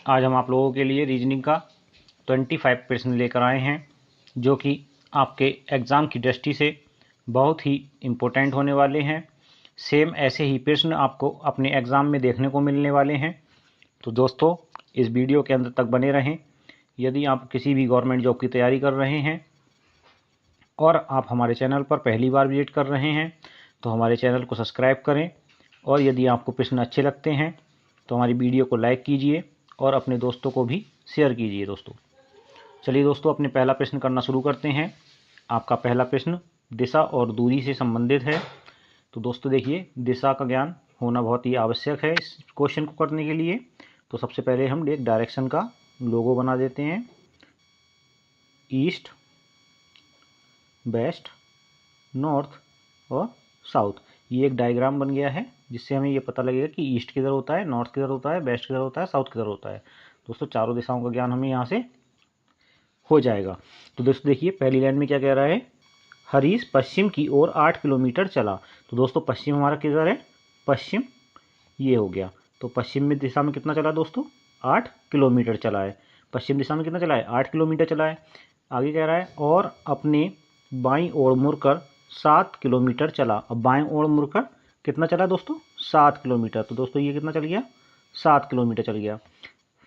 आज हम आप लोगों के लिए रीजनिंग का 25 प्रश्न लेकर आए हैं, जो कि आपके एग्ज़ाम की दृष्टि से बहुत ही इम्पोर्टेंट होने वाले हैं। सेम ऐसे ही प्रश्न आपको अपने एग्ज़ाम में देखने को मिलने वाले हैं। तो दोस्तों, इस वीडियो के अंत तक बने रहें। यदि आप किसी भी गवर्नमेंट जॉब की तैयारी कर रहे हैं और आप हमारे चैनल पर पहली बार विजिट कर रहे हैं तो हमारे चैनल को सब्सक्राइब करें, और यदि आपको प्रश्न अच्छे लगते हैं तो हमारी वीडियो को लाइक कीजिए और अपने दोस्तों को भी शेयर कीजिए। दोस्तों, चलिए दोस्तों, अपने पहला प्रश्न करना शुरू करते हैं। आपका पहला प्रश्न दिशा और दूरी से संबंधित है। तो दोस्तों देखिए, दिशा का ज्ञान होना बहुत ही आवश्यक है इस क्वेश्चन को करने के लिए। तो सबसे पहले हम एक डायरेक्शन का लोगो बना देते हैं। ईस्ट, वेस्ट, नॉर्थ और साउथ, ये एक डायग्राम बन गया है, जिससे हमें ये पता लगेगा कि ईस्ट किधर होता है, नॉर्थ किधर होता है, वेस्ट किधर होता है, साउथ किधर होता है। दोस्तों, चारों दिशाओं का ज्ञान हमें यहाँ से हो जाएगा। तो दोस्तों देखिए, पहली लाइन में क्या कह रहा है, हरीश पश्चिम की ओर 8 किलोमीटर चला। तो दोस्तों, पश्चिम हमारा किधर है, पश्चिम ये हो गया। तो पश्चिम में दिशा में कितना चला दोस्तों, 8 किलोमीटर चला है। पश्चिम दिशा में कितना चला है, 8 किलोमीटर चला है। आगे कह रहा है, और अपने बाईं ओर मुड़कर 7 किलोमीटर चला। अब बाएं ओर मुड़कर कितना चला दोस्तों, 7 किलोमीटर। तो दोस्तों ये कितना चल गया, 7 किलोमीटर चल गया।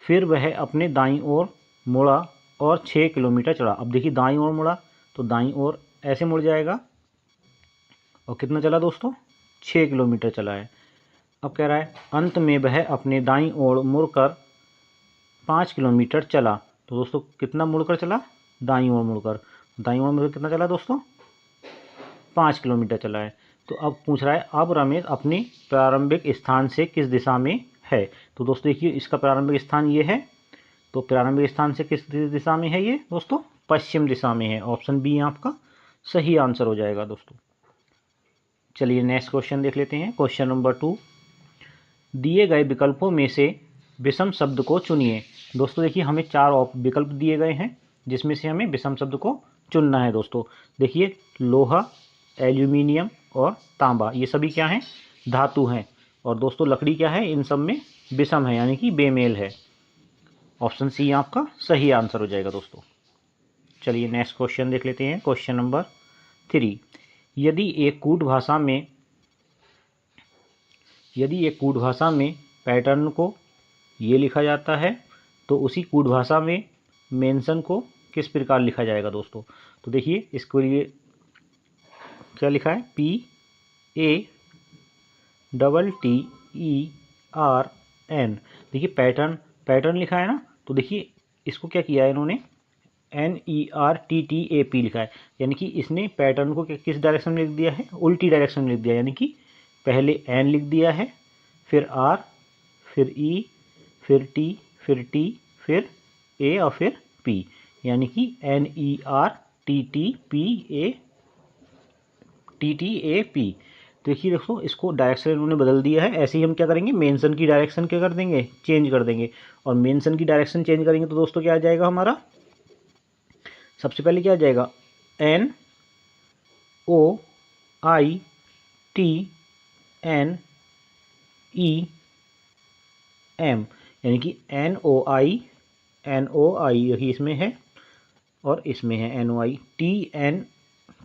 फिर वह अपने दाईं ओर मुड़ा और 6 किलोमीटर चला। अब देखिए, दाईं ओर मुड़ा तो दाईं ओर ऐसे मुड़ जाएगा, और कितना चला दोस्तों, 6 किलोमीटर चला है। अब कह रहा है, अंत में वह अपने दाईं ओर मुड़कर 5 किलोमीटर चला। तो दोस्तों कितना मुड़कर चला, दाईं ओर मुड़कर, दाईं ओर मुड़कर कितना चला दोस्तों, 5 किलोमीटर चला है। तो अब पूछ रहा है, अब रमेश अपने प्रारंभिक स्थान से किस दिशा में है। तो दोस्तों देखिए, इसका प्रारंभिक स्थान ये है। तो प्रारंभिक स्थान से किस दिशा में है ये दोस्तों, पश्चिम दिशा में है। ऑप्शन बी आपका सही आंसर हो जाएगा दोस्तों। चलिए नेक्स्ट क्वेश्चन देख लेते हैं। क्वेश्चन नंबर 2, दिए गए विकल्पों में से विषम शब्द को चुनिए। दोस्तों देखिए, हमें 4 विकल्प दिए गए हैं, जिसमें से हमें विषम शब्द को चुनना है। दोस्तों देखिए, लोहा, एल्यूमिनियम और तांबा, ये सभी क्या हैं, धातु हैं। और दोस्तों लकड़ी क्या है, इन सब में विषम है, यानी कि बेमेल है। ऑप्शन सी आपका सही आंसर हो जाएगा दोस्तों। चलिए नेक्स्ट क्वेश्चन देख लेते हैं। क्वेश्चन नंबर 3, यदि एक कूट भाषा में पैटर्न को ये लिखा जाता है, तो उसी कूट भाषा में मेंशन को किस प्रकार लिखा जाएगा दोस्तों। तो देखिए, इसके लिए क्या लिखा है, PATTERN। देखिए, पैटर्न लिखा है ना। तो देखिए, इसको क्या किया है इन्होंने, NERTTAP लिखा है, यानी कि इसने पैटर्न को किस डायरेक्शन में लिख दिया है, उल्टी डायरेक्शन में लिख दिया। यानी कि पहले N लिख दिया है, फिर R, फिर E, फिर T, फिर T, फिर A और फिर P, यानी कि NERTTAP। देखिए दोस्तों, इसको डायरेक्शन इन्होंने बदल दिया है। ऐसे ही हम क्या करेंगे, मेंशन की डायरेक्शन क्या कर देंगे, चेंज कर देंगे। और मेंशन की डायरेक्शन चेंज करेंगे तो दोस्तों क्या आ जाएगा हमारा, सबसे पहले क्या आ जाएगा, NOITNEM, यानी कि NOI यही इसमें है और इसमें है NOITN,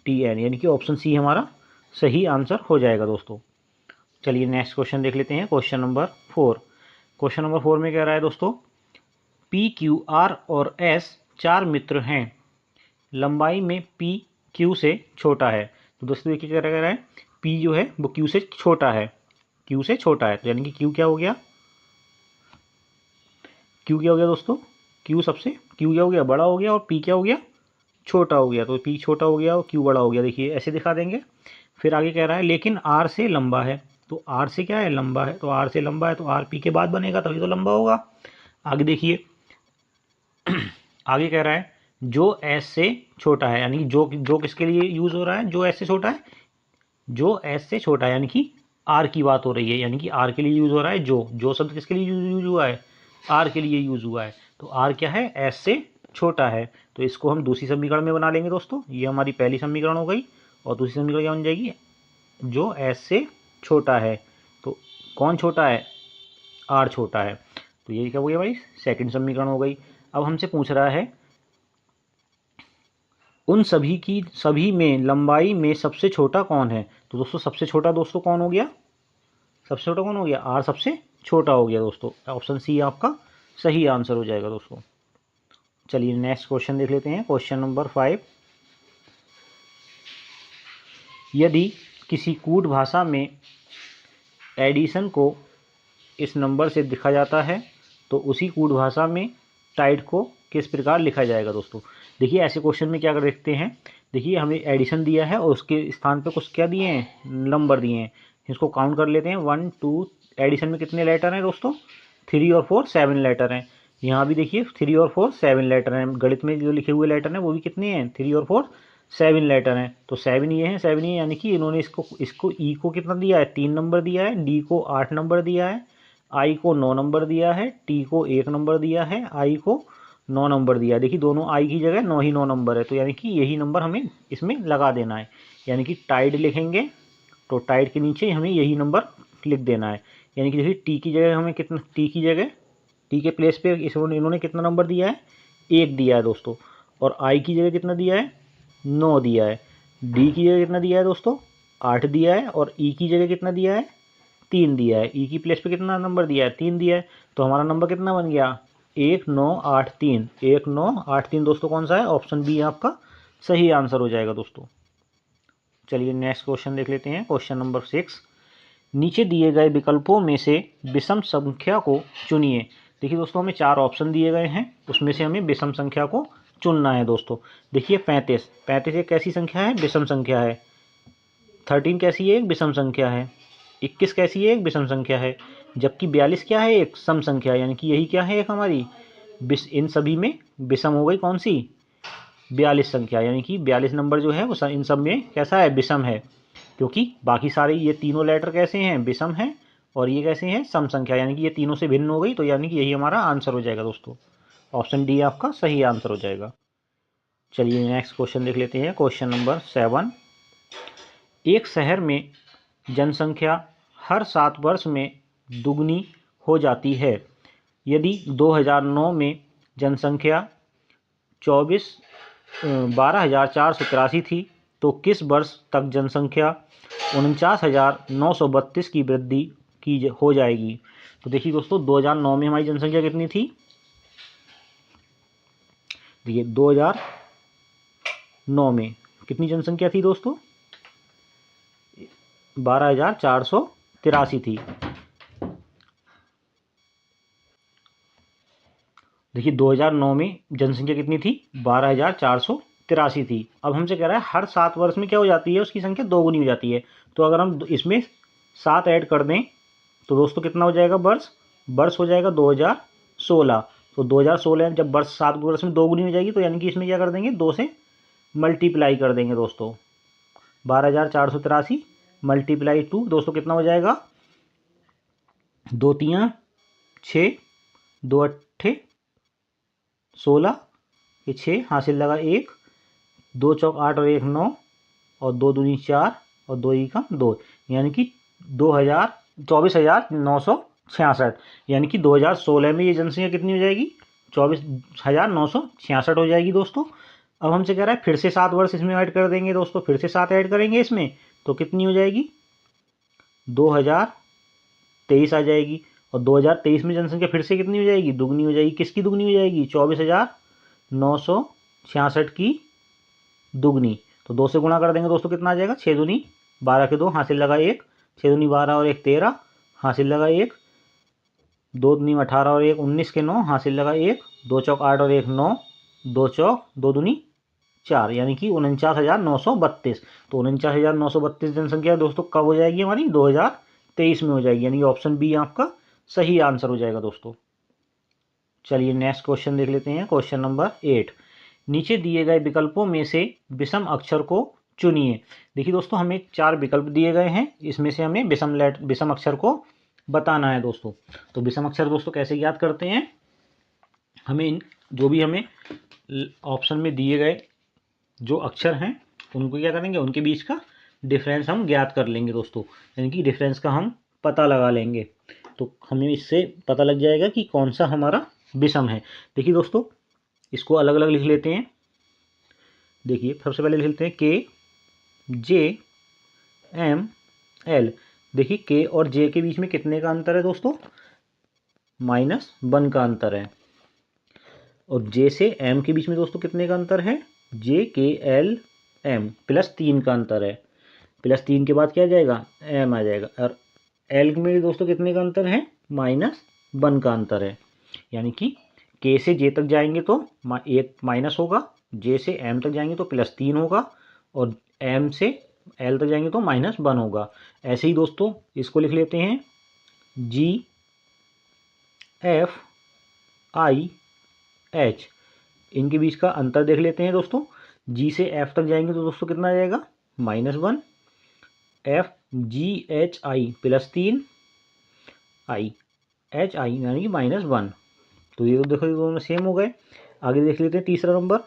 यानी कि ऑप्शन सी हमारा सही आंसर हो जाएगा दोस्तों। चलिए नेक्स्ट क्वेश्चन देख लेते हैं। Question number 4। क्वेश्चन नंबर 4 में कह रहा है दोस्तों, PQR और S 4 मित्र हैं, लंबाई में P Q से छोटा है। तो दोस्तों देखिए, क्या कह रहा है, P जो है वो Q से छोटा है, Q से छोटा है। तो यानी कि Q क्या हो गया, Q क्या हो गया दोस्तों, Q क्या हो गया, बड़ा हो गया, और P क्या हो गया, छोटा हो गया। तो P छोटा हो गया और Q बड़ा हो गया। देखिए ऐसे दिखा देंगे। फिर आगे कह रहा है, लेकिन R से लंबा है। तो R से क्या है, लंबा है। तो R से लंबा है तो R P के बाद बनेगा, तभी तो लंबा होगा। आगे देखिए, आगे कह रहा है, जो S से छोटा है, यानी कि जो किसके लिए यूज़ हो रहा है, जो S से छोटा है, जो S से छोटा है, यानी कि R की बात हो रही है, यानी कि R के लिए यूज़ हो रहा है। जो शब्द किसके लिए यूज़ हुआ है, R के लिए यूज़ हुआ है। तो R क्या है, S से छोटा है। तो इसको हम दूसरी समीकरण में बना लेंगे दोस्तों। ये हमारी पहली समीकरण हो गई, और दूसरी समीकरण क्या बन जाएगी, जो S से छोटा है। तो कौन छोटा है, R छोटा है। तो ये क्या हो गया भाई, सेकंड समीकरण हो गई। अब हमसे पूछ रहा है उन सभी में लंबाई में सबसे छोटा कौन है। तो दोस्तों सबसे छोटा दोस्तों कौन हो गया, सबसे छोटा कौन हो गया, आर सबसे छोटा हो गया दोस्तों। ऑप्शन सी आपका सही आंसर हो जाएगा दोस्तों। चलिए नेक्स्ट क्वेश्चन देख लेते हैं, क्वेश्चन नंबर 5। यदि किसी कूट भाषा में एडिशन को इस नंबर से लिखा जाता है तो उसी कूट भाषा में टाइड को किस प्रकार लिखा जाएगा दोस्तों। देखिए ऐसे क्वेश्चन में क्या कर देखते हैं, देखिए हमें एडिशन दिया है और उसके स्थान पे कुछ क्या दिए हैं, नंबर दिए हैं। इसको काउंट कर लेते हैं, 1 2, एडिशन में कितने लेटर हैं दोस्तों, 3 और 4 7 लेटर हैं। यहाँ भी देखिए 3 और 4 7 लेटर हैं। गणित में जो लिखे हुए लेटर हैं वो भी कितने हैं, 3 और 4 7 लेटर हैं। तो 7 ये हैं, 7 ये, यानी कि इन्होंने इसको ई को कितना दिया है, 3 नंबर दिया है, डी को 8 नंबर दिया है, आई को 9 नंबर दिया है, टी को 1 नंबर दिया है, आई को 9 नंबर दिया है। देखिए दोनों आई की जगह 9 ही 9 नंबर है, तो यानी कि यही नंबर हमें इसमें लगा देना है। यानी कि टाइड लिखेंगे तो टाइड के नीचे हमें यही नंबर लिख देना है। यानी कि देखिए टी की जगह हमें कितना, टी की जगह टी के प्लेस पे इन्होंने कितना नंबर दिया है, 1 दिया है दोस्तों। और आई की जगह कितना दिया है, 9 दिया है। डी की जगह कितना दिया है दोस्तों, 8 दिया है। और ई की जगह कितना दिया है, 3 दिया है। ई की प्लेस पे कितना नंबर दिया है, 3 दिया है। तो हमारा नंबर कितना बन गया, 1 9 8 3, 1 9 8 3 दोस्तों कौन सा है, ऑप्शन बी आपका सही आंसर हो जाएगा दोस्तों। चलिए नेक्स्ट क्वेश्चन देख लेते हैं, क्वेश्चन नंबर 6। नीचे दिए गए विकल्पों में से विषम संख्या को चुनिए। देखिए दोस्तों हमें 4 ऑप्शन दिए गए हैं, उसमें से हमें विषम संख्या को चुनना है दोस्तों। देखिए 35 एक कैसी संख्या है, विषम संख्या है। 13 कैसी है, एक विषम संख्या है। 21 कैसी है, एक विषम संख्या है। जबकि 42 क्या है, एक सम संख्या है। यानी कि यही क्या है, एक हमारी इन सभी में विषम हो गई कौन सी, 42 संख्या। यानी कि 42 नंबर जो है वो इन सब में कैसा है, विषम है। क्योंकि बाकी सारे ये तीनों लेटर कैसे हैं, विषम हैं, और ये कैसे हैं, सम संख्या। यानी कि ये तीनों से भिन्न हो गई, तो यानी कि यही हमारा आंसर हो जाएगा दोस्तों। ऑप्शन डी आपका सही आंसर हो जाएगा। चलिए नेक्स्ट क्वेश्चन देख लेते हैं, क्वेश्चन नंबर 7। एक शहर में जनसंख्या हर 7 वर्ष में दुगनी हो जाती है। यदि 2009 में जनसंख्या 12,483 थी तो किस वर्ष तक जनसंख्या 49,932 की वृद्धि की हो जाएगी। तो देखिए दोस्तों 2009 में हमारी जनसंख्या कितनी थी, देखिए 2009 में कितनी जनसंख्या थी दोस्तों, 12,483 थी। देखिए 2009 में जनसंख्या कितनी थी, 12,483 थी। अब हमसे कह रहा है हर 7 वर्ष में क्या हो जाती है, उसकी संख्या दोगुनी हो जाती है। तो अगर हम इसमें 7 ऐड कर दें तो दोस्तों कितना हो जाएगा, वर्ष हो जाएगा 2016। तो 2016 जब वर्ष 7 वर्ष में दोगुनी हो जाएगी, तो यानी कि इसमें क्या कर देंगे, 2 से मल्टीप्लाई कर देंगे दोस्तों। 12,483 मल्टीप्लाई 2 दोस्तों कितना हो जाएगा, 2 3 6, 2 8 16, ये 6 हासिल लगा 1, 2 चौक 8 और 1 9, और 2 दूनी 4 और 2 का 2, यानी कि 24,966। यानी कि 2016 में ये जनसंख्या कितनी हो जाएगी, 24,966 हो जाएगी दोस्तों। अब हमसे कह रहा है फिर से 7 वर्ष इसमें ऐड कर देंगे दोस्तों, फिर से 7 ऐड करेंगे इसमें, तो कितनी हो जाएगी, 2023 आ जाएगी। और 2023 में जनसंख्या फिर से कितनी हो जाएगी, दुगनी हो जाएगी। किसकी दुगनी हो जाएगी, 24,966 की दुगनी। तो 2 से गुणा कर देंगे दोस्तों, कितना आ जाएगा, 6 दूनी 12 के 2 हासिल लगा 1, 6 दूनी 12 और 1 13 हासिल लगा 1, 2 दूनी 18 और 1 19 के 9 हासिल लगा 1, 2 चौक 8 और 1 9, 2 चौक 2 दूनी 4, यानी कि 49,932। तो 49,932 जनसंख्या दोस्तों कब हो जाएगी हमारी, 2023 में हो जाएगी। यानी कि ऑप्शन बी आपका सही आंसर हो जाएगा दोस्तों। चलिए नेक्स्ट क्वेश्चन देख लेते हैं, क्वेश्चन नंबर 8। नीचे दिए गए विकल्पों में से विषम अक्षर को चुनिए। देखिए दोस्तों हमें 4 विकल्प दिए गए हैं, इसमें से हमें विषम अक्षर को बताना है दोस्तों। तो विषम अक्षर दोस्तों कैसे याद करते हैं, हमें जो भी हमें ऑप्शन में दिए गए जो अक्षर हैं उनको क्या करेंगे, उनके बीच का डिफरेंस हम ज्ञात कर लेंगे दोस्तों। यानी कि डिफरेंस का हम पता लगा लेंगे। तो हमें इससे पता लग जाएगा कि कौन सा हमारा विषम है। देखिए दोस्तों, इसको अलग अलग लिख लेते हैं। देखिए सबसे पहले लिख लेते हैं KJML। देखिए K और J के बीच में कितने का अंतर है दोस्तों? -1 का अंतर है। और J से M के बीच में दोस्तों कितने का अंतर है? JKLM +3 का अंतर है। +3 के बाद क्या आ जाएगा? M आ जाएगा। और L में दोस्तों कितने का अंतर है? -1 का अंतर है। यानी कि K से J तक जाएंगे तो एक माइनस होगा, J से M तक जाएंगे तो +3 होगा, और M से L तक जाएंगे तो -1 होगा। ऐसे ही दोस्तों इसको लिख लेते हैं GFIH। इनके बीच का अंतर देख लेते हैं दोस्तों। G से F तक जाएंगे तो दोस्तों कितना आ जाएगा? -1। FGHI +3 IHI यानी कि -1। तो ये तो देखो ये दोनों सेम हो गए। आगे देख लेते हैं तीसरा नंबर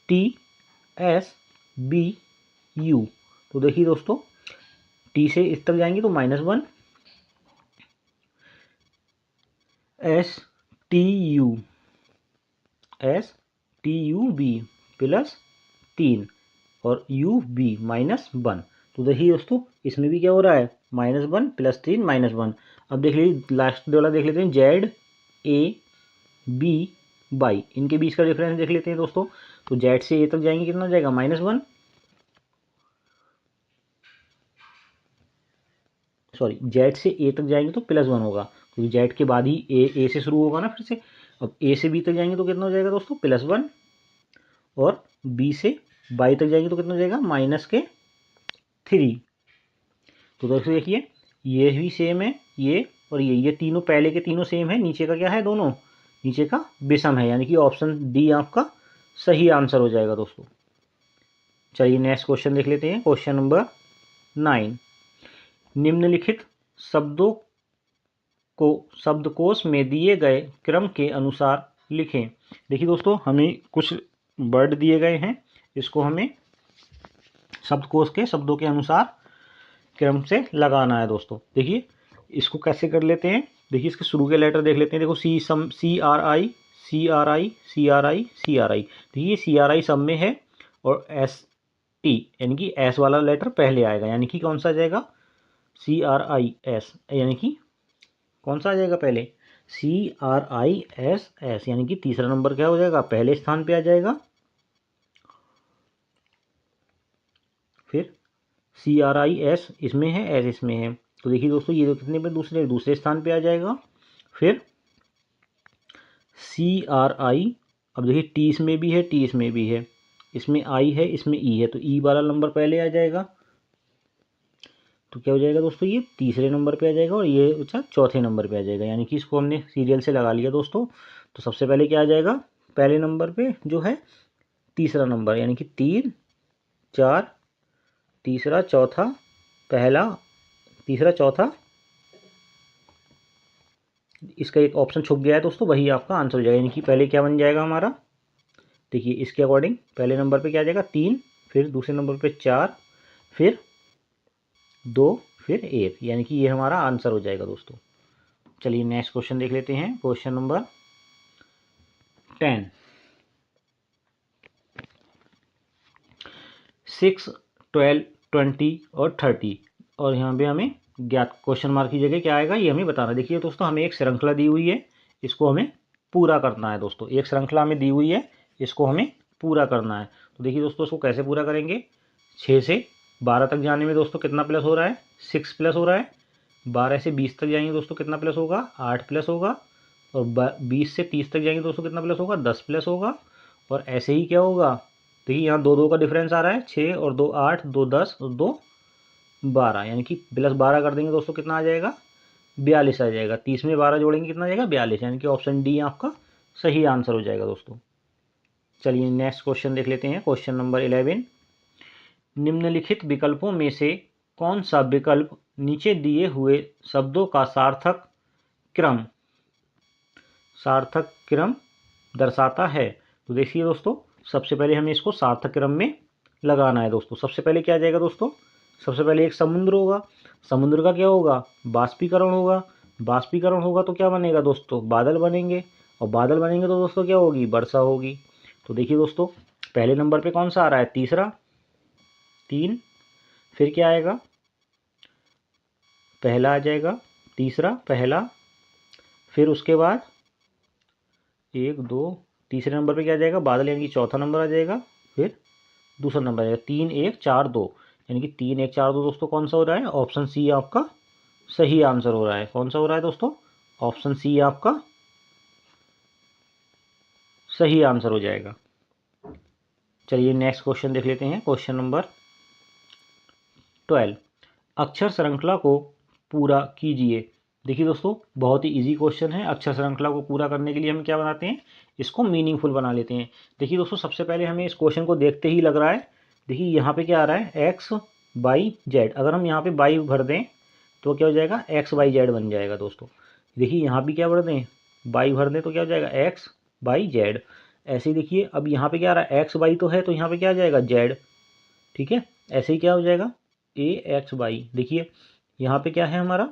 TSBU। तो देखिए दोस्तों, T से इस तक जाएंगे तो -1, STUB +3 और UB -1। तो देखिए दोस्तों, इसमें भी क्या हो रहा है? -1 +3 -1। अब देख लीजिए लास्ट वाला देख लेते हैं ZABY। इनके बीच का डिफरेंस देख लेते हैं दोस्तों। तो Z से A तक जाएंगे कितना हो जाएगा? -1। सॉरी, Z से A तक जाएंगे तो +1 होगा, क्योंकि Z के बाद ही A से शुरू होगा ना फिर से। अब A से B तक जाएंगे तो कितना हो जाएगा दोस्तों? +1। और B से Y तक जाएंगे तो कितना हो जाएगा? -3। तो दोस्तों देखिए, ये भी सेम है, ये और ये तीनों पहले के तीनों सेम है। नीचे का क्या है? दोनों नीचे का विषम है, यानी कि ऑप्शन डी आपका सही आंसर हो जाएगा दोस्तों। चलिए नेक्स्ट क्वेश्चन देख लेते हैं। Question number 9। निम्नलिखित शब्दों को शब्दकोश में दिए गए क्रम के अनुसार लिखें। देखिए दोस्तों, हमें कुछ वर्ड दिए गए हैं, इसको हमें शब्दकोश के शब्दों के अनुसार क्रम से लगाना है दोस्तों। देखिए इसको कैसे कर लेते हैं। देखिए इसके शुरू के लेटर देख लेते हैं। देखो CRI CRI CRI CRI। देखिए CRI सब में है, और ST यानी कि S वाला लेटर पहले आएगा, यानी कि कौन सा आ जाएगा? CRIS, यानी कि कौन सा आ जाएगा पहले? CRISS, यानी कि तीसरा नंबर क्या हो जाएगा? पहले स्थान पे आ जाएगा। फिर CRIS इसमें है, S इसमें है, तो देखिए दोस्तों ये तो कितने पे? दूसरे स्थान पे आ जाएगा। फिर CRI, अब देखिए T इसमें भी है, T इसमें भी है, इसमें I है, इसमें E है, तो E वाला नंबर पहले आ जाएगा। तो क्या हो जाएगा दोस्तों? ये तीसरे नंबर पे आ जाएगा, और ये अच्छा चौथे नंबर पे आ जाएगा, यानी कि इसको हमने सीरियल से लगा लिया दोस्तों। तो सबसे पहले क्या आ जाएगा? पहले नंबर पे जो है तीसरा नंबर, यानी कि 3 4, तीसरा चौथा, पहला तीसरा चौथा, इसका एक ऑप्शन छुप गया है दोस्तों, वही आपका आंसर हो जाएगा। यानी कि पहले क्या बन जाएगा हमारा? देखिए इसके अकॉर्डिंग पहले नंबर पे क्या आ जाएगा? 3, फिर दूसरे नंबर पे 4, फिर 2, फिर 1, यानी कि ये हमारा आंसर हो जाएगा दोस्तों। चलिए नेक्स्ट क्वेश्चन देख लेते हैं। Question number 10। 6, 12, 20 और 30, और यहाँ पे हमें ज्ञात क्वेश्चन मार्क की जगह क्या आएगा ये हमें बताना। देखिए दोस्तों, हमें एक श्रृंखला दी हुई है, इसको हमें पूरा करना है दोस्तों। एक श्रृंखला हमें दी हुई है, इसको हमें पूरा करना है। तो देखिए दोस्तों, इसको कैसे पूरा करेंगे? 6 से 12 तक जाने में दोस्तों कितना प्लस हो रहा है? 6 प्लस हो रहा है। 12 से 20 तक जाएंगे दोस्तों कितना प्लस होगा? 8 प्लस होगा। और 20 से 30 तक जाएंगे दोस्तों कितना प्लस होगा? 10 प्लस होगा। और ऐसे ही क्या होगा? देखिए यहाँ 2 का डिफरेंस आ रहा है, 6 और 2 8, 2 10 और 2 12, यानी कि +12 कर देंगे दोस्तों कितना आ जाएगा? 42 आ जाएगा। 30 में 12 जोड़ेंगे कितना आ जाएगा? 42, यानी कि ऑप्शन डी आपका सही आंसर हो जाएगा दोस्तों। चलिए नेक्स्ट क्वेश्चन देख लेते हैं। Question number 11। निम्नलिखित विकल्पों में से कौन सा विकल्प नीचे दिए हुए शब्दों का सार्थक क्रम दर्शाता है? तो देखिए दोस्तों, सबसे पहले हमें इसको सार्थक क्रम में लगाना है दोस्तों। सबसे पहले क्या आ जाएगा दोस्तों? सबसे पहले एक समुद्र होगा, समुद्र का क्या होगा? बाष्पीकरण होगा। बाष्पीकरण होगा तो क्या बनेगा दोस्तों, बादल बनेंगे, और बादल बनेंगे तो दोस्तों क्या होगी, वर्षा होगी। तो देखिए दोस्तों, पहले नंबर पे कौन सा आ रहा है, तीसरा, 3, फिर क्या आएगा, पहला आ जाएगा, तीसरा पहला, फिर उसके बाद 1 2, तीसरे नंबर पे क्या आ जाएगा, बादल, यानी कि चौथा नंबर आ जाएगा, फिर दूसरा नंबर आ जाएगा, 3 1 4 2, यानी कि 3 1 4 2 दोस्तों कौन सा हो रहा है, ऑप्शन सी आपका सही आंसर हो रहा है। कौन सा हो रहा है दोस्तों, ऑप्शन सी आपका सही आंसर हो जाएगा। चलिए नेक्स्ट क्वेश्चन देख लेते हैं, क्वेश्चन नंबर 12, अक्षर श्रृंखला को पूरा कीजिए। देखिए दोस्तों, बहुत ही इजी क्वेश्चन है। अक्षर श्रृंखला को पूरा करने के लिए हम क्या बनाते हैं, इसको मीनिंगफुल बना लेते हैं। देखिए दोस्तों, सबसे पहले हमें इस क्वेश्चन को देखते ही लग रहा है, देखिए यहाँ पे क्या आ रहा है, एक्स वाई जेड। अगर हम यहाँ पे बाई भर दें तो क्या हो जाएगा, एक्स वाई जेड बन जाएगा दोस्तों। देखिए यहाँ भी क्या भर दें, बाई भर दें तो क्या हो जाएगा, एक्स वाई जेड। ऐसे ही देखिए, अब यहाँ पे क्या आ रहा है, एक्स वाई तो है, तो यहाँ पे क्या आ जाएगा, जेड। ठीक है, ऐसे ही क्या हो जाएगा, ए एक्स वाई। देखिए यहाँ पे क्या है हमारा,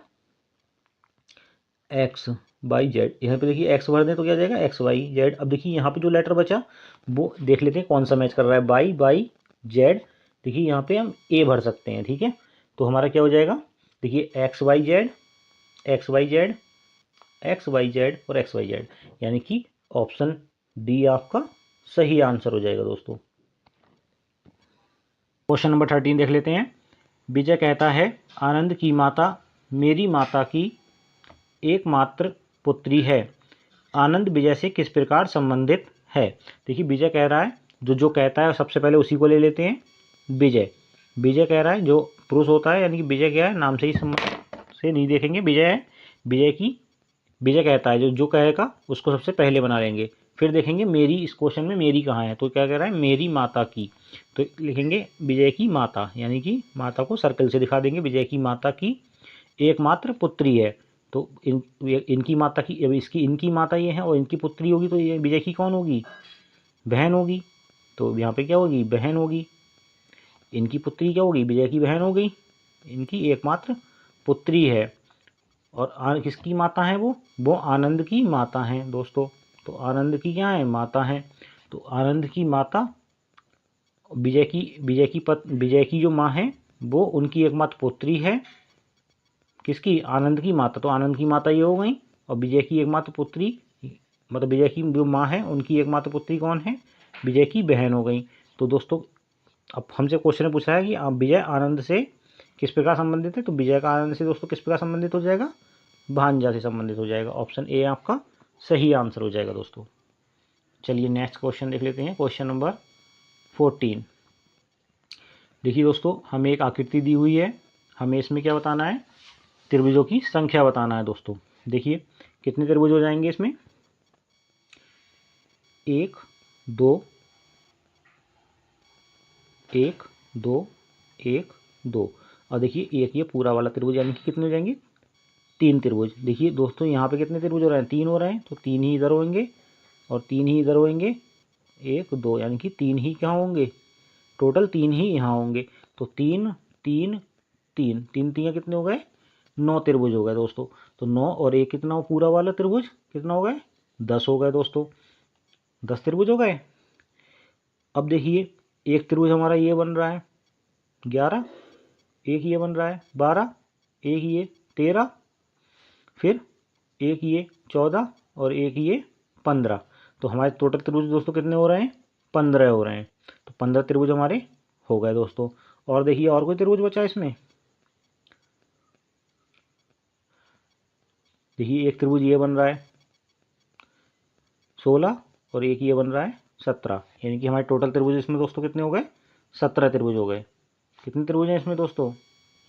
एक्स वाई जेड। यहाँ पे देखिए एक्स भर दें तो क्या आ जाएगा, एक्स वाई जेड। अब देखिए यहाँ पे जो लेटर बचा वो देख लेते हैं कौन सा मैच कर रहा है, बाई बाई जेड। देखिए यहाँ पे हम ए भर सकते हैं। ठीक है, तो हमारा क्या हो जाएगा, देखिए X Y Z, X Y Z, X Y Z और एक्स वाई जेड, यानी कि ऑप्शन डी आपका सही आंसर हो जाएगा दोस्तों। क्वेश्चन नंबर 13 देख लेते हैं। विजय कहता है, आनंद की माता मेरी माता की एकमात्र पुत्री है। आनंद विजय से किस प्रकार संबंधित है। देखिए विजय कह रहा है, जो कहता है सबसे पहले उसी को ले लेते हैं, विजय। विजय कह रहा है, जो पुरुष होता है, यानी कि विजय क्या है, नाम से ही से नहीं देखेंगे, विजय है, विजय की, विजय कहता है, जो कहेगा उसको सबसे पहले बना लेंगे। फिर देखेंगे मेरी, इस क्वेश्चन में मेरी कहाँ है, तो क्या कह रहा है, मेरी माता की, तो लिखेंगे विजय की माता, यानी कि माता को सर्कल से दिखा देंगे, विजय की माता की एकमात्र पुत्री है। तो इनकी माता की, इसकी, इनकी माता ये है और इनकी पुत्री होगी, तो ये विजय की कौन होगी, बहन होगी। तो यहाँ पे क्या होगी, बहन होगी। इनकी पुत्री क्या होगी, विजय की बहन हो गई, इनकी एकमात्र पुत्री है। और किसकी माता है वो आनंद की माता हैं दोस्तों। तो आनंद की क्या है, माता है। तो आनंद की माता विजय की जो माँ है वो उनकी एकमात्र पुत्री है, किसकी, आनंद की माता। तो आनंद की माता ये हो गई, और विजय की एकमात्र पुत्री, मतलब विजय की जो माँ है उनकी एकमात्र पुत्री कौन है, विजय की बहन हो गई। तो दोस्तों अब हमसे क्वेश्चन पूछा है कि आप विजय आनंद से किस प्रकार संबंधित है, तो विजय का आनंद से दोस्तों किस प्रकार संबंधित हो जाएगा, भांजा से संबंधित हो जाएगा। ऑप्शन ए आपका सही आंसर हो जाएगा दोस्तों। चलिए नेक्स्ट क्वेश्चन देख लेते हैं, क्वेश्चन नंबर 14। देखिए दोस्तों, हमें एक आकृति दी हुई है, हमें इसमें क्या बताना है, त्रिभुजों की संख्या बताना है दोस्तों। देखिए कितने त्रिभुज हो जाएंगे इसमें, 1 2 1 2 1 2। और देखिए एक ये पूरा वाला त्रिभुज, यानी कि कितने हो जाएंगे, 3 त्रिभुज। देखिए दोस्तों यहाँ पे कितने त्रिभुज हो रहे हैं, 3 हो रहे हैं, तो 3 ही इधर होंगे और 3 ही इधर होंगे, 1 2, यानी कि 3 ही क्या होंगे, टोटल 3 ही यहाँ होंगे। तो 3 3 3 3 3 कितने हो गए, 9 त्रिभुज हो गए दोस्तों। तो 9 और 1 कितना हो, पूरा वाला त्रिभुज कितना हो गए, 10 हो गए दोस्तों, 10 त्रिभुज हो गए। अब देखिए एक त्रिभुज हमारा ये बन रहा है 11, एक ये बन रहा है 12, एक ये 13, फिर एक ये 14 और एक ये 15। तो हमारे टोटल त्रिभुज दोस्तों कितने हो रहे हैं, 15 हो रहे हैं। तो 15 त्रिभुज हमारे हो गए दोस्तों। और देखिए और कोई त्रिभुज बचा इसमें, देखिए एक त्रिभुज ये बन रहा है 16 और एक ये बन रहा है 17, यानी कि हमारे टोटल त्रिभुज इसमें दोस्तों कितने हो गए, 17 त्रिभुज हो गए। कितने त्रिभुज हैं इसमें दोस्तों,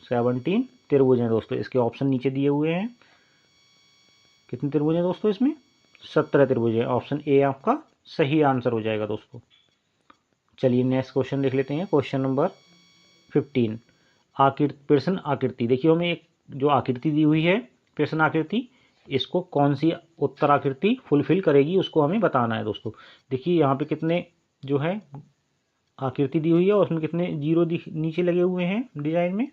17 त्रिभुज हैं दोस्तों। इसके ऑप्शन नीचे दिए हुए हैं, कितने त्रिभुज हैं दोस्तों इसमें, 17 त्रिभुज है। ऑप्शन ए आपका सही आंसर हो जाएगा दोस्तों। चलिए नेक्स्ट क्वेश्चन देख लेते हैं, क्वेश्चन नंबर 15, प्रश्न आकृति। देखिए हमें एक जो आकृति दी हुई है प्रश्न आकृति, इसको कौन सी उत्तर आकृति फुलफिल करेगी उसको हमें बताना है दोस्तों। देखिए यहाँ पे कितने जो है आकृति दी हुई है और उसमें कितने जीरो नीचे लगे हुए हैं डिजाइन में,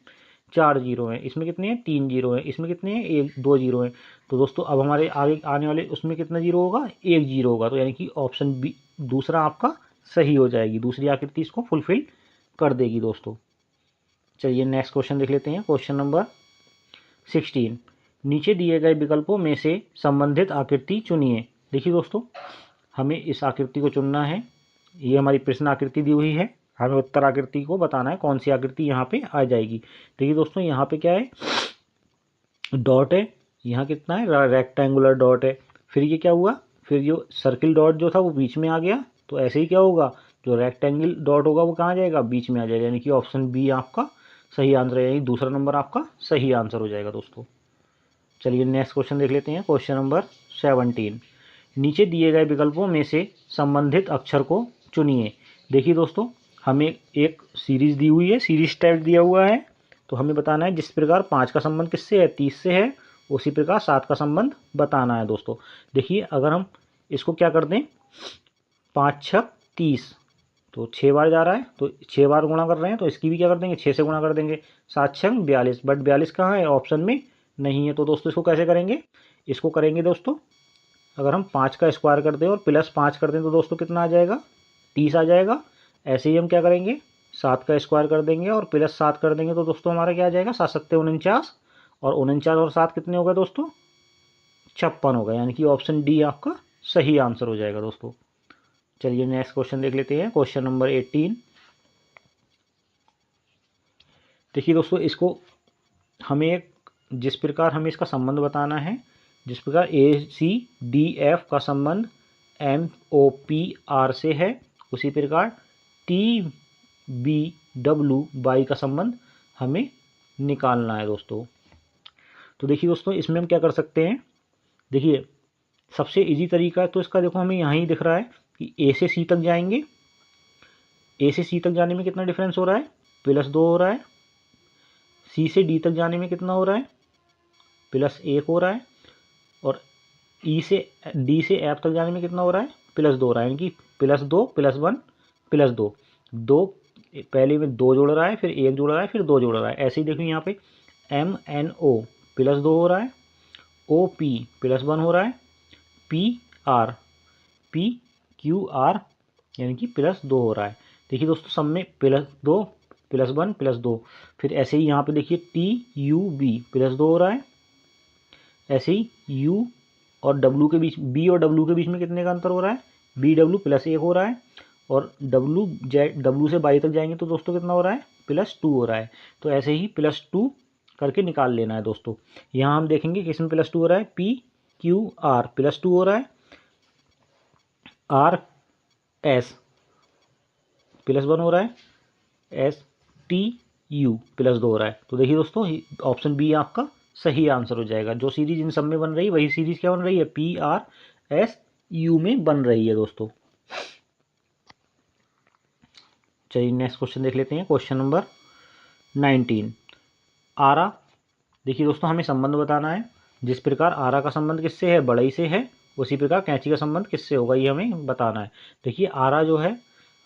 4 जीरो हैं, इसमें कितने हैं 3 जीरो हैं, इसमें कितने हैं 2 जीरो हैं। तो दोस्तों अब हमारे आगे आने वाले उसमें कितना जीरो होगा, 1 जीरो होगा। तो यानी कि ऑप्शन बी दूसरा आपका सही हो जाएगी, दूसरी आकृति इसको फुलफिल कर देगी दोस्तों। चलिए नेक्स्ट क्वेश्चन देख लेते हैं। क्वेश्चन नंबर 16, नीचे दिए गए विकल्पों में से संबंधित आकृति चुनिए। देखिए दोस्तों हमें इस आकृति को चुनना है, ये हमारी प्रश्न आकृति दी हुई है, हमें उत्तर आकृति को बताना है कौन सी आकृति यहाँ पे आ जाएगी। देखिए दोस्तों यहाँ पे क्या है, डॉट है, यहाँ कितना है रेक्टेंगुलर डॉट है, फिर ये क्या हुआ, फिर जो सर्किल डॉट जो था वो बीच में आ गया। तो ऐसे ही क्या होगा, जो रेक्टेंगल डॉट होगा वो कहाँ आ जाएगा, बीच में आ जाएगा। यानी कि ऑप्शन बी आपका सही आंसर है, यानी दूसरा नंबर आपका सही आंसर हो जाएगा दोस्तों। चलिए नेक्स्ट क्वेश्चन देख लेते हैं। क्वेश्चन नंबर 17, नीचे दिए गए विकल्पों में से संबंधित अक्षर को चुनिए। देखिए दोस्तों हमें एक सीरीज दी हुई है, सीरीज टाइप दिया हुआ है, तो हमें बताना है जिस प्रकार 5 का संबंध किससे है, 30 से है, उसी प्रकार 7 का संबंध बताना है दोस्तों। देखिए अगर हम इसको क्या कर दें, 5 छक 30, तो 6 बार जा रहा है, तो 6 बार गुणा कर रहे हैं, तो इसकी भी क्या कर देंगे 6 से गुणा कर देंगे। 7 छक 42, बट 42 कहाँ है, ऑप्शन में नहीं है। तो दोस्तों इसको कैसे करेंगे, इसको करेंगे दोस्तों अगर हम 5 का स्क्वायर कर दें और प्लस 5 कर दें तो दोस्तों कितना आ जाएगा, 30 आ जाएगा। ऐसे ही हम क्या करेंगे, 7 का स्क्वायर कर देंगे और प्लस 7 कर देंगे तो दोस्तों हमारा क्या आ जाएगा, 7 सत्ते 49, और 49 और 7 कितने हो गए दोस्तों, 56 हो गए। यानी कि ऑप्शन डी आपका सही आंसर हो जाएगा दोस्तों। चलिए नेक्स्ट क्वेश्चन देख लेते हैं। क्वेश्चन नंबर 18, देखिए दोस्तों इसको हमें जिस प्रकार हमें इसका संबंध बताना है, जिस प्रकार ACDF का संबंध MOPR से है, उसी प्रकार TBWY का संबंध हमें निकालना है दोस्तों। तो देखिए दोस्तों इसमें हम क्या कर सकते हैं, देखिए सबसे इजी तरीका है तो इसका देखो हमें यहाँ ही दिख रहा है कि A से C तक जाएंगे, A से C तक जाने में कितना डिफरेंस हो रहा है, +2 हो रहा है। C से D तक जाने में कितना हो रहा है, +1 हो रहा है। और E से D से F तक जाने में कितना हो रहा है, +2 हो रहा है। यानी कि +2 +1 +2, 2 पहले में 2 जोड़ रहा है, फिर 1 जोड़ रहा है, फिर 2 जोड़ रहा है। ऐसे ही देखिए यहाँ पे MNO +2 हो रहा है, OP +1 हो रहा है, PQR यानी कि +2 हो रहा है। देखिए दोस्तों सब में +2 +1 +2। फिर ऐसे ही यहाँ पे देखिए TUB +2 हो रहा है। ऐसे ही U और W के बीच, B और W के बीच में कितने का अंतर हो रहा है, BW +1 हो रहा है। और W से Y तक जाएंगे तो दोस्तों कितना हो रहा है, +2 हो रहा है। तो ऐसे ही +2 करके निकाल लेना है दोस्तों। यहाँ हम देखेंगे किस में +2 हो रहा है, PQR +2 हो रहा है, RS +1 हो रहा है, STU +2 हो रहा है। तो देखिए दोस्तों ऑप्शन बी आपका सही आंसर हो जाएगा। जो सीरीज इन सब में बन रही है वही सीरीज क्या बन रही है, PRSU में बन रही है दोस्तों। चलिए नेक्स्ट क्वेश्चन देख लेते हैं। क्वेश्चन नंबर 19, आरा। देखिए दोस्तों हमें संबंध बताना है, जिस प्रकार आरा का संबंध किससे है, बढ़ई से है, उसी प्रकार कैंची का संबंध किससे होगा ये हमें बताना है। देखिए आरा जो है,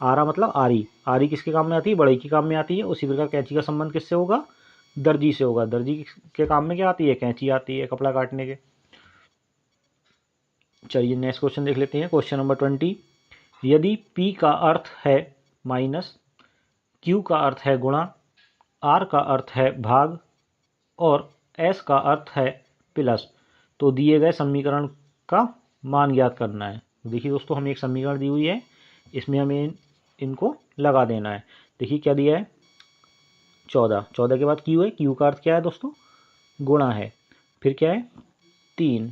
आरा मतलब आरी, आरी किसके काम में आती है, बढ़ई के काम में आती है। उसी प्रकार कैंची का संबंध किससे होगा, दर्जी से होगा। दर्जी के काम में क्या आती है, कैंची आती है कपड़ा काटने के। चलिए नेक्स्ट क्वेश्चन देख लेते हैं। क्वेश्चन नंबर 20, यदि P का अर्थ है माइनस, Q का अर्थ है गुणा, R का अर्थ है भाग और S का अर्थ है प्लस, तो दिए गए समीकरण का मान ज्ञात करना है। देखिए दोस्तों हमें एक समीकरण दी हुई है, इसमें हमें इनको लगा देना है। देखिए क्या दिया है, 14 के बाद Q है, Q का अर्थ क्या है दोस्तों, गुणा है। फिर क्या है 3,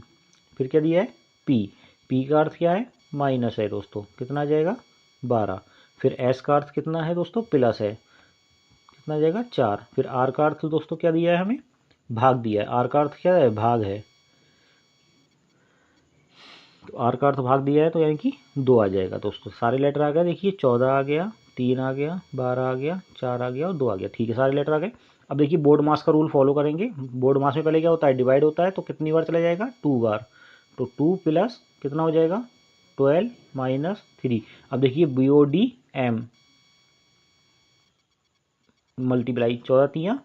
फिर क्या दिया है P का अर्थ क्या है, माइनस है दोस्तों, कितना आ जाएगा 12। फिर S का अर्थ कितना है दोस्तों, प्लस है, कितना आ जाएगा 4। फिर R का अर्थ दोस्तों क्या दिया है, हमें भाग दिया है। R का अर्थ क्या है, भाग है, तो R का अर्थ भाग दिया है, तो यानी कि 2 आ जाएगा दोस्तों। सारे लेटर आ गए, देखिए 14 आ गया, 3 आ गया, 12 आ गया, 4 आ गया और 2 आ गया। ठीक है सारे लेटर आ गए। अब देखिए बोर्ड मास का रूल फॉलो करेंगे। बोर्ड मास में पहले क्या होता है, डिवाइड होता है, तो कितनी बार चला जाएगा, 2 बार। तो 2 प्लस कितना हो जाएगा 12 माइनस 3। अब देखिए BODM मल्टीप्लाई 14 3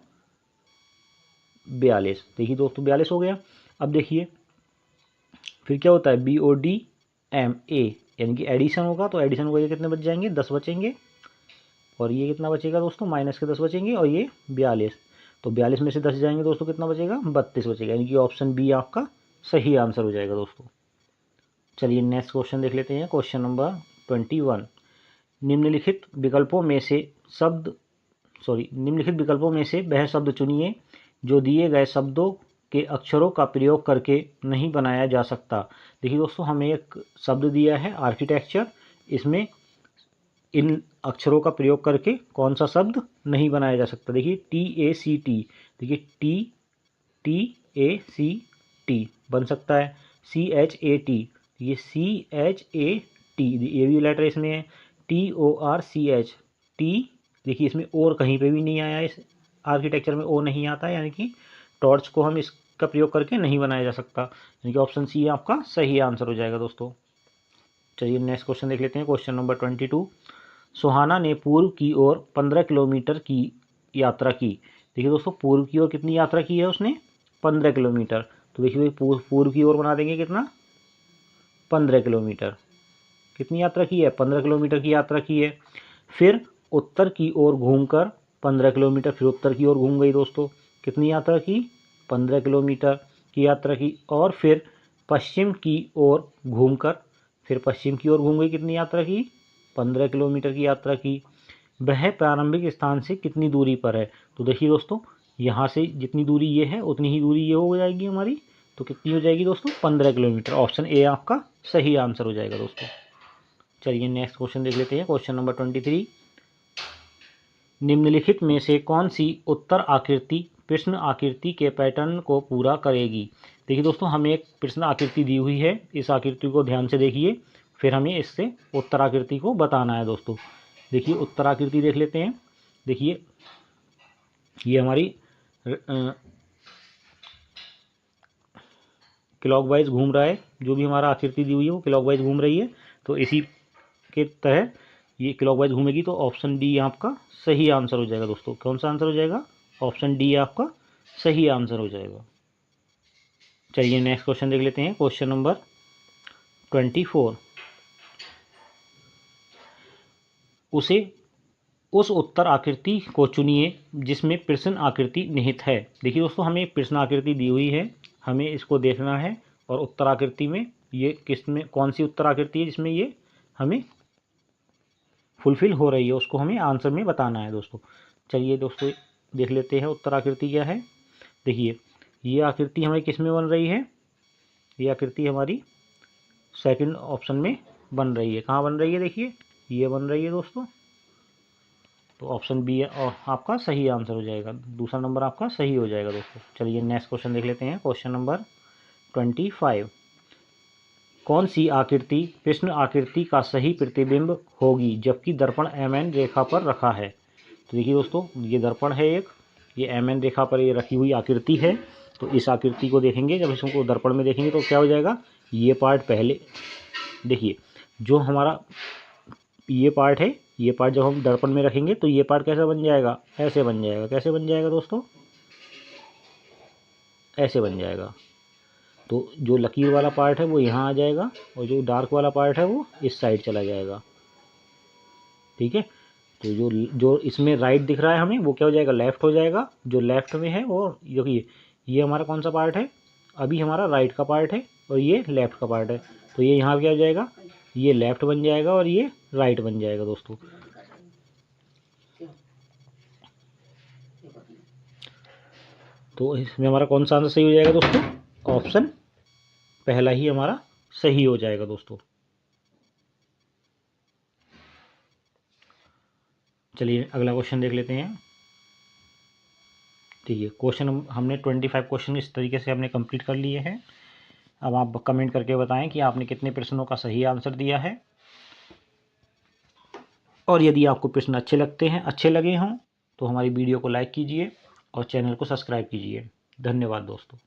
42। देखिए दोस्तों 42 हो गया। अब देखिए फिर क्या होता है BODMA, यानी कि एडिशन होगा, तो एडिशन होगा, ये कितने बच जाएंगे 10 बचेंगे, और ये कितना बचेगा दोस्तों माइनस के 10 बचेंगे, और ये 42। तो 42 में से 10 जाएंगे दोस्तों, कितना बचेगा 32 बचेगा, यानी कि ऑप्शन बी आपका सही आंसर हो जाएगा दोस्तों। चलिए नेक्स्ट क्वेश्चन देख लेते हैं, क्वेश्चन नंबर 21। निम्नलिखित विकल्पों में से वह शब्द चुनिए जो दिए गए शब्दों के अक्षरों का प्रयोग करके नहीं बनाया जा सकता। देखिए दोस्तों हमें एक शब्द दिया है आर्किटेक्चर, इसमें इन अक्षरों का प्रयोग करके कौन सा शब्द नहीं बनाया जा सकता। देखिए TACT, देखिए TACT बन सकता है, CHAT, ये CHAT, ये भी लेटर इसमें है, TORCH, T, देखिए इसमें और कहीं पे भी नहीं आया, इस आर्किटेक्चर में ओ नहीं आता है, यानी कि टॉर्च को हम इसका प्रयोग करके नहीं बनाया जा सकता, यानी कि ऑप्शन सी आपका सही आंसर हो जाएगा दोस्तों। चलिए नेक्स्ट क्वेश्चन देख लेते हैं, क्वेश्चन नंबर 22। सुहाना ने पूर्व की ओर 15 किलोमीटर की यात्रा की। देखिए दोस्तों पूर्व की ओर कितनी यात्रा की है उसने 15 किलोमीटर, तो देखिए पूर्व की ओर बना देंगे कितना 15 किलोमीटर, कितनी यात्रा की है 15 किलोमीटर की यात्रा की है। फिर उत्तर की ओर घूमकर 15 किलोमीटर, फिर उत्तर की ओर घूम गई दोस्तों, कितनी यात्रा की 15 किलोमीटर की यात्रा की, और फिर पश्चिम की ओर घूमकर फिर पश्चिम की ओर घूम गई, कितनी यात्रा की 15 किलोमीटर की यात्रा की। वह प्रारंभिक स्थान से कितनी दूरी पर है, तो देखिए दोस्तों यहाँ से जितनी दूरी ये है उतनी ही दूरी ये हो जाएगी हमारी, तो कितनी हो जाएगी दोस्तों 15 किलोमीटर, ऑप्शन ए आपका सही आंसर हो जाएगा दोस्तों। चलिए नेक्स्ट क्वेश्चन देख लेते हैं, क्वेश्चन नंबर 23। निम्नलिखित में से कौन सी उत्तर आकृति प्रश्न आकृति के पैटर्न को पूरा करेगी। देखिए दोस्तों हमें एक प्रश्न आकृति दी हुई है, इस आकृति को ध्यान से देखिए, फिर हमें इससे उत्तर आकृति को बताना है दोस्तों। देखिए उत्तर आकृति देख लेते हैं। देखिए ये हमारी क्लॉकवाइज घूम रहा है, जो भी हमारा आकृति दी हुई है वो क्लॉकवाइज घूम रही है, तो इसी के तहत ये क्लॉकवाइज घूमेगी, तो ऑप्शन डी आपका सही आंसर हो जाएगा दोस्तों। कौन सा आंसर हो जाएगा, ऑप्शन डी आपका सही आंसर हो जाएगा। चलिए नेक्स्ट क्वेश्चन देख लेते हैं, क्वेश्चन नंबर 24। उस उत्तर आकृति को चुनिए जिसमें प्रश्न आकृति निहित है। देखिए दोस्तों हमें प्रश्न आकृति दी हुई है, हमें इसको देखना है, और उत्तर आकृति में ये किस में कौन सी उत्तर आकृति है जिसमें ये हमें फुलफिल हो रही है, उसको हमें आंसर में बताना है दोस्तों। चलिए दोस्तों देख लेते हैं उत्तर आकृति क्या है। देखिए ये आकृति हमें किस में बन रही है, ये आकृति हमारी सेकंड ऑप्शन में बन रही है। कहाँ बन रही है, देखिए ये बन रही है दोस्तों, तो ऑप्शन बी आपका सही आंसर हो जाएगा, दूसरा नंबर आपका सही हो जाएगा दोस्तों। चलिए नेक्स्ट क्वेश्चन देख लेते हैं, क्वेश्चन नंबर 25। कौन सी आकृति प्रश्न आकृति का सही प्रतिबिंब होगी जबकि दर्पण MN रेखा पर रखा है। तो देखिए दोस्तों ये दर्पण है एक, ये MN रेखा पर ये रखी हुई आकृति है, तो इस आकृति को देखेंगे, जब इसको दर्पण में देखेंगे तो क्या हो जाएगा, ये पार्ट पहले देखिए, जो हमारा ये पार्ट है, ये पार्ट जब हम दर्पण में रखेंगे तो ये पार्ट कैसा बन जाएगा, ऐसे बन जाएगा। कैसे बन जाएगा दोस्तों, ऐसे बन जाएगा। तो जो लकीर वाला पार्ट है वो यहाँ आ जाएगा, और जो डार्क वाला पार्ट है वो इस साइड चला जाएगा, ठीक है। तो जो इसमें राइट दिख रहा है हमें वो क्या हो जाएगा, लेफ़्ट हो जाएगा। जो लेफ़्ट में है वो देखिए ये हमारा कौन सा पार्ट है, अभी हमारा राइट का पार्ट है, और ये लेफ़्ट का पार्ट है, तो ये यहाँ क्या हो जाएगा, ये लेफ़्ट बन जाएगा और ये राइट बन जाएगा दोस्तों। तो इसमें हमारा कौन सा आंसर सही हो जाएगा दोस्तों, ऑप्शन पहला ही हमारा सही हो जाएगा दोस्तों। चलिए अगला क्वेश्चन देख लेते हैं। ठीक है, क्वेश्चन हमने 25 क्वेश्चन इस तरीके से हमने कंप्लीट कर लिए हैं। अब आप कमेंट करके बताएं कि आपने कितने प्रश्नों का सही आंसर दिया है, और यदि आपको प्रश्न अच्छे लगे हों तो हमारी वीडियो को लाइक कीजिए और चैनल को सब्सक्राइब कीजिए। धन्यवाद दोस्तों।